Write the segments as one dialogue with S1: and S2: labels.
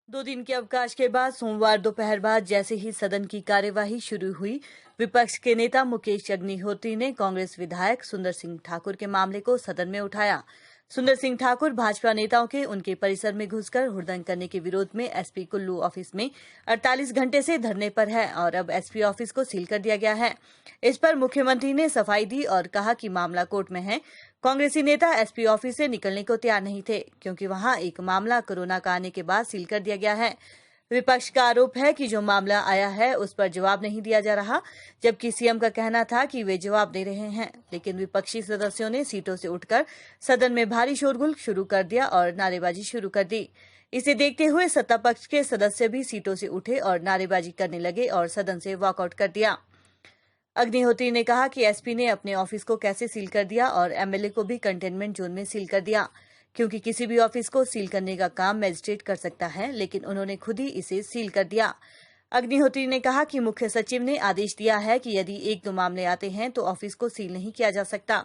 S1: 2 दिन के अवकाश के बाद सोमवार दोपहर बाद जैसे ही सदन की कार्यवाही शुरू हुई, विपक्ष के नेता मुकेश अग्निहोत्री ने कांग्रेस विधायक सुंदर सिंह ठाकुर के मामले को सदन में उठाया। सुंदर सिंह ठाकुर भाजपा नेताओं के उनके परिसर में घुसकर हुड़दंग करने के विरोध में एसपी कुल्लू ऑफिस में 48 घंटे से धरने पर है और अब एसपी ऑफिस को सील कर दिया गया है। इस पर मुख्यमंत्री ने सफाई दी और कहा कि मामला कोर्ट में है। कांग्रेसी नेता एसपी ऑफिस से निकलने को तैयार नहीं थे क्योंकि वहां एक मामला कोरोना का आने के बाद सील कर दिया गया है। विपक्ष का आरोप है कि जो मामला आया है उस पर जवाब नहीं दिया जा रहा, जबकि सीएम का कहना था कि वे जवाब दे रहे हैं। लेकिन विपक्षी सदस्यों ने सीटों से उठकर सदन में भारी शोरगुल शुरू कर दिया और नारेबाजी शुरू कर दी। इसे देखते हुए सत्ता पक्ष के सदस्य भी सीटों से उठे और नारेबाजी करने लगे और सदन से वॉकआउट कर दिया। अग्निहोत्री ने कहा कि एसपी ने अपने ऑफिस को कैसे सील कर दिया और एमएलए को भी कंटेनमेंट जोन में सील कर दिया, क्योंकि किसी भी ऑफिस को सील करने का काम मजिस्ट्रेट कर सकता है, लेकिन उन्होंने खुद ही इसे सील कर दिया। अग्निहोत्री ने कहा कि मुख्य सचिव ने आदेश दिया है कि यदि 1-2 मामले आते हैं तो ऑफिस को सील नहीं किया जा सकता,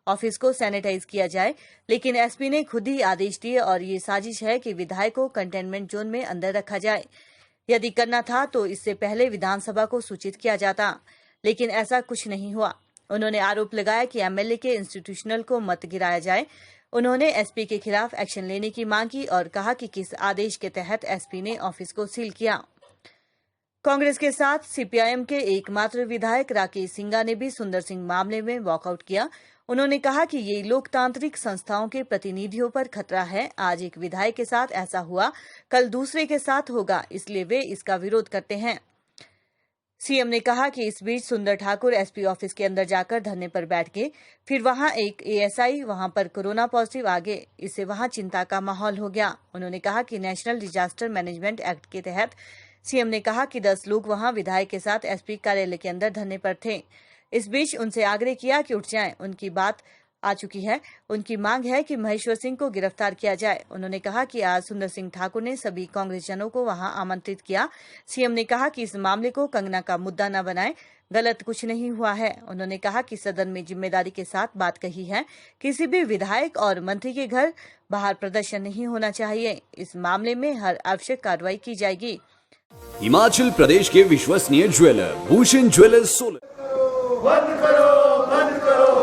S1: ऑफिस को सैनिटाइज किया जाए, लेकिन एसपी ने खुद ही आदेश दिए और ये साजिश है कि विधायक को कंटेनमेंट जोन में अंदर रखा जाए। यदि करना था तो इससे पहले विधानसभा को सूचित किया जाता, लेकिन ऐसा कुछ नहीं हुआ। उन्होंने आरोप लगाया कि एमएलए के इंस्टीट्यूशनल को मत गिराया जाए। उन्होंने एसपी के खिलाफ एक्शन लेने की मांग की और कहा कि किस आदेश के तहत एसपी ने ऑफिस को सील किया। कांग्रेस के साथ सीपीआईएम के एकमात्र विधायक राकेश सिंघा ने भी सुंदर सिंह मामले में वॉकआउट किया। उन्होंने कहा कि ये लोकतांत्रिक संस्थाओं के प्रतिनिधियों पर खतरा है। आज एक विधायक के साथ ऐसा हुआ, कल दूसरे के साथ होगा, इसलिए वे इसका विरोध करते हैं। सीएम ने कहा कि इस बीच सुंदर ठाकुर एसपी ऑफिस के अंदर जाकर धरने पर बैठ गए। फिर वहां एक एएसआई वहां पर कोरोना पॉजिटिव आ गए। इससे वहां चिंता का माहौल हो गया। उन्होंने कहा कि नेशनल डिजास्टर मैनेजमेंट एक्ट के तहत सीएम ने कहा कि 10 लोग वहां विधायक के साथ एसपी कार्यालय के अंदर धरने पर थे। इस बीच उनसे आग्रह किया कि उठ जाएं, उनकी बात आ चुकी है। उनकी मांग है कि महेश्वर सिंह को गिरफ्तार किया जाए। उन्होंने कहा कि आज सुंदर सिंह ठाकुर ने सभी कांग्रेसजनों को वहां आमंत्रित किया। सीएम ने कहा कि इस मामले को कंगना का मुद्दा न बनाएं, गलत कुछ नहीं हुआ है। उन्होंने कहा कि सदन में जिम्मेदारी के साथ बात कही है। किसी भी विधायक और मंत्री के घर बाहर प्रदर्शन नहीं होना चाहिए। इस मामले में हर आवश्यक कार्रवाई की जाएगी।
S2: हिमाचल प्रदेश के विश्वसनीय ज्वेलर भूषण ज्वेलर्स सोलन।
S3: बंद करो, बंद करो,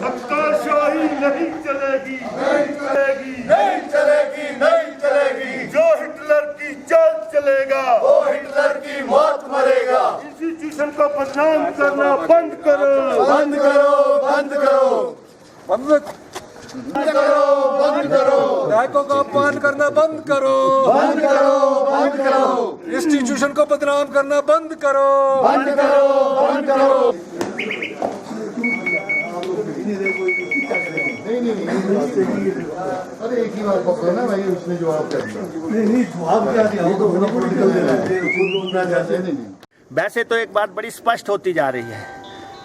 S3: धक्काशाही नहीं चलेगी, नहीं चलेगी, नहीं चलेगी, नहीं चलेगी। जो हिटलर की चाल चलेगा वो हिटलर की मौत मरेगा। इंस्टीट्यूशन को बदनाम करना बंद करो, बंद करो, बंद करो, बंद करो, बंद करो।
S4: विधायकों का अपमान करना बंद करो,
S3: बंद करो, बंद करो।
S4: इंस्टीट्यूशन को बदनाम करना बंद करो,
S3: बंद करो, बंद करो। अरे एक ही बार पकड़ो ना भाई, उसने जवाब कर दिया। नहीं जवाब क्या दिया, तो पॉलिटिकल देना।
S5: वैसे तो एक बात बड़ी स्पष्ट होती जा रही है,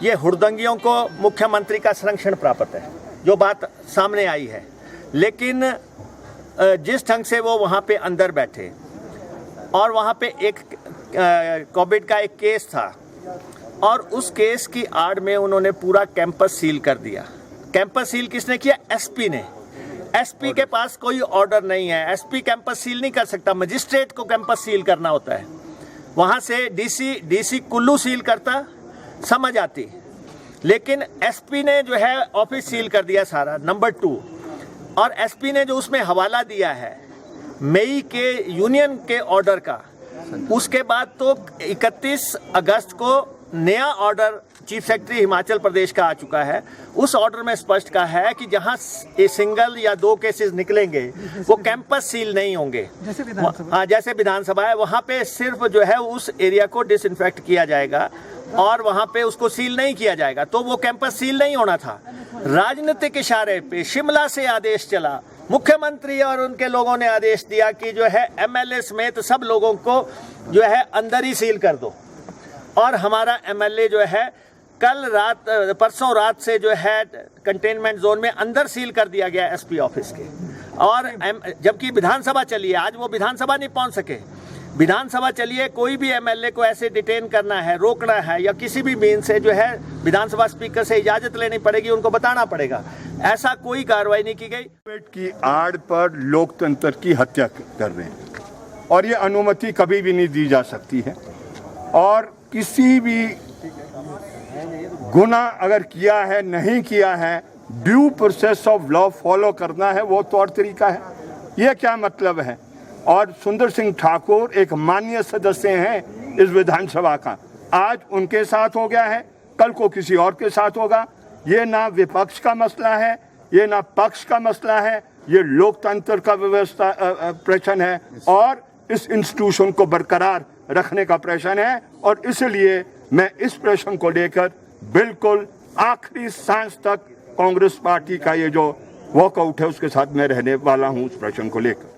S5: ये हुड़दंगियों को मुख्यमंत्री का संरक्षण प्राप्त है, जो बात सामने आई है। लेकिन जिस ढंग से वो वहाँ पे अंदर बैठे और वहाँ पे एक कोविड का एक केस था और उस केस की आड़ में उन्होंने पूरा कैंपस सील कर दिया। कैंपस सील किसने किया? एसपी ने। एसपी के पास कोई ऑर्डर नहीं है, एसपी कैंपस सील नहीं कर सकता, मजिस्ट्रेट को कैंपस सील करना होता है। वहाँ से डीसी कुल्लू सील करता, समझ आती, लेकिन एसपी ने जो है ऑफिस सील कर दिया सारा, नंबर 2। और एसपी ने जो उसमें हवाला दिया है मई के यूनियन के ऑर्डर का, उसके बाद तो 31 अगस्त को नया order chief secretary Himachal Pradesh का आ चुका है। उस ऑर्डर में स्पष्ट कहा है कि जहां सिंगल या 2 केसेस निकलेंगे वो कैंपस सील नहीं होंगे। जैसे विधानसभा है, वहां पे सिर्फ जो है उस एरिया को डिसइंफेक्ट किया जाएगा और वहां पे उसको सील नहीं किया जाएगा, तो वो कैंपस सील नहीं होना था। राजनीतिक इशारे पे शिमला से आदेश चला, मुख्यमंत्री और उनके लोगों ने आदेश दिया कि जो है एमएलए समेत सब लोगों को जो है अंदर ही सील कर दो। और हमारा एमएलए जो है परसों रात से जो है कंटेनमेंट जोन में अंदर सील कर दिया गया एसपी ऑफिस के। और जबकि विधानसभा चली है, आज वो विधानसभा नहीं पहुंच सके। विधानसभा चलिए, कोई भी एमएलए को ऐसे डिटेन करना है, रोकना है, या किसी भी मीन से जो है विधानसभा स्पीकर से इजाजत लेनी पड़ेगी, उनको बताना पड़ेगा। ऐसा कोई कार्रवाई नहीं की गई।
S3: की आड़ पर लोकतंत्र की हत्या कर रहे हैं और ये अनुमति कभी भी नहीं दी जा सकती है। और किसी भी गुनाह अगर किया है, नहीं किया है, due process of law follow करना है, वो तौर तरीका है। ये क्या मतलब है? और सुंदर सिंह ठाकुर एक माननीय सदस्य हैं इस विधानसभा का, आज उनके साथ हो गया है, कल को किसी और के साथ होगा। ये ना विपक्ष का मसला है, ये ना पक्ष का मसला है, ये लोकतंत्र का व्यवस्था प्रश्न है और इस इंस्टीट्यूशन को बरकरार रखने का प्रश्न है। और इसलिए मैं इस प्रश्न को लेकर बिल्कुल आखिरी सांस तक कांग्रेस पार्टी का ये जो वॉकआउट है उसके साथ मैं रहने वाला हूं उस प्रश्न को लेकर।